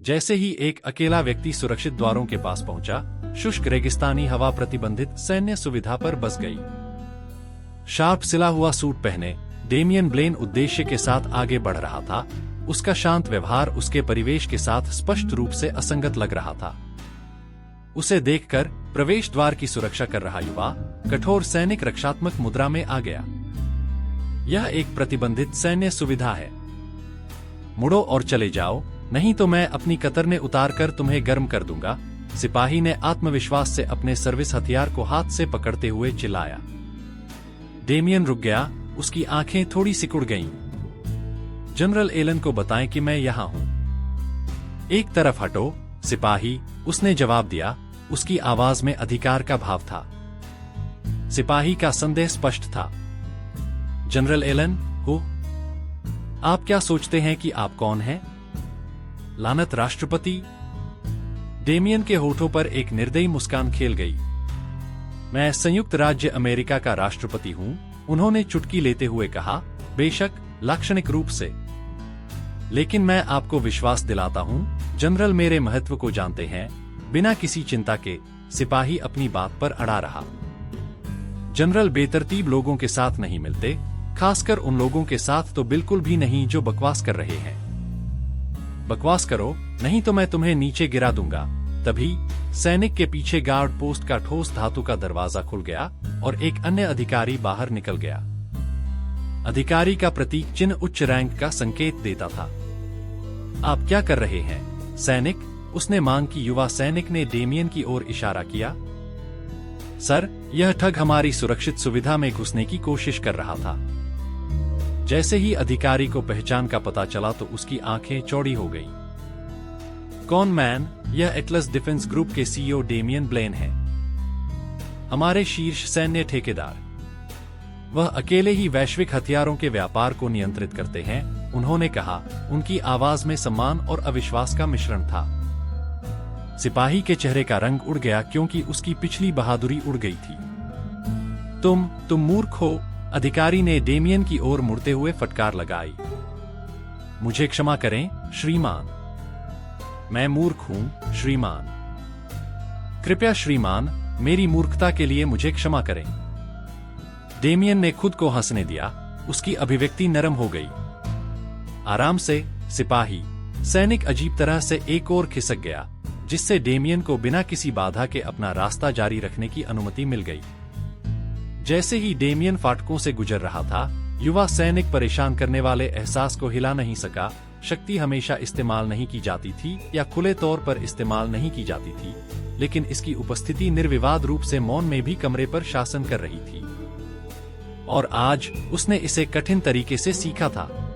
जैसे ही एक अकेला व्यक्ति सुरक्षित द्वारों के पास पहुंचा, शुष्क रेगिस्तानी हवा प्रतिबंधित सैन्य सुविधा पर बस गई। शार्प सिला हुआ सूट पहने डेमियन ब्लेन उद्देश्य के साथ आगे बढ़ रहा था। उसका शांत व्यवहार उसके परिवेश के साथ स्पष्ट रूप से असंगत लग रहा था। उसे देखकर प्रवेश द्वार की सुरक्षा कर रहा युवा कठोर सैनिक रक्षात्मक मुद्रा में आ गया। यह एक प्रतिबंधित सैन्य सुविधा है। मुड़ो और चले जाओ, नहीं तो मैं अपनी कतरने उतार कर तुम्हें गर्म कर दूंगा, सिपाही ने आत्मविश्वास से अपने सर्विस हथियार को हाथ से पकड़ते हुए चिल्लाया। डेमियन रुक गया, उसकी आंखें थोड़ी सिकुड़ गईं। जनरल एलन को बताएं कि मैं यहां हूं। एक तरफ हटो, सिपाही, उसने जवाब दिया। उसकी आवाज में अधिकार का भाव था। सिपाही का संदेह स्पष्ट था। जनरल एलन, हो? आप क्या सोचते हैं कि आप कौन हैं? लानत राष्ट्रपति? डेमियन के होठों पर एक निर्दयी मुस्कान खेल गई। मैं संयुक्त राज्य अमेरिका का राष्ट्रपति हूं, उन्होंने चुटकी लेते हुए कहा, बेशक लाक्षणिक रूप से। लेकिन मैं आपको विश्वास दिलाता हूं, जनरल मेरे महत्व को जानते हैं। बिना किसी चिंता के सिपाही अपनी बात पर अड़ा रहा। जनरल बेतरतीब लोगों के साथ नहीं मिलते, खासकर उन लोगों के साथ तो बिल्कुल भी नहीं जो बकवास कर रहे हैं। बकवास करो, नहीं तो मैं तुम्हें नीचे गिरा दूंगा। तभी सैनिक के पीछे गार्ड पोस्ट का ठोस धातु का दरवाजा खुल गया और एक अन्य अधिकारी बाहर निकल गया। अधिकारी का प्रतीक चिन्ह उच्च रैंक का संकेत देता था। आप क्या कर रहे हैं, सैनिक? उसने मांग की। युवा सैनिक ने डेमियन की ओर इशारा किया। सर, यह ठग हमारी सुरक्षित सुविधा में घुसने की कोशिश कर रहा था। जैसे ही अधिकारी को पहचान का पता चला तो उसकी आंखें चौड़ी हो गईं। कौन मैन? यह एटलस डिफेंस ग्रुप के सीईओ डेमियन ब्लेन है, हमारे शीर्ष सैन्य ठेकेदार। वह अकेले ही वैश्विक हथियारों के व्यापार को नियंत्रित करते हैं, उन्होंने कहा। उनकी आवाज में सम्मान और अविश्वास का मिश्रण था। सिपाही के चेहरे का रंग उड़ गया क्योंकि उसकी पिछली बहादुरी उड़ गई थी। तुम मूर्ख हो, अधिकारी ने डेमियन की ओर मुड़ते हुए फटकार लगाई। मुझे क्षमा करें, श्रीमान। मैं मूर्ख हूं, श्रीमान। कृपया श्रीमान, मेरी मूर्खता के लिए मुझे क्षमा करें। डेमियन ने खुद को हंसने दिया, उसकी अभिव्यक्ति नरम हो गई। आराम से, सिपाही। सैनिक अजीब तरह से एक ओर खिसक गया, जिससे डेमियन को बिना किसी बाधा के अपना रास्ता जारी रखने की अनुमति मिल गई। जैसे ही डेमियन फाटकों से गुजर रहा था, युवा सैनिक परेशान करने वाले एहसास को हिला नहीं सका। शक्ति हमेशा इस्तेमाल नहीं की जाती थी या खुले तौर पर इस्तेमाल नहीं की जाती थी, लेकिन इसकी उपस्थिति निर्विवाद रूप से मौन में भी कमरे पर शासन कर रही थी। और आज उसने इसे कठिन तरीके से सीखा था।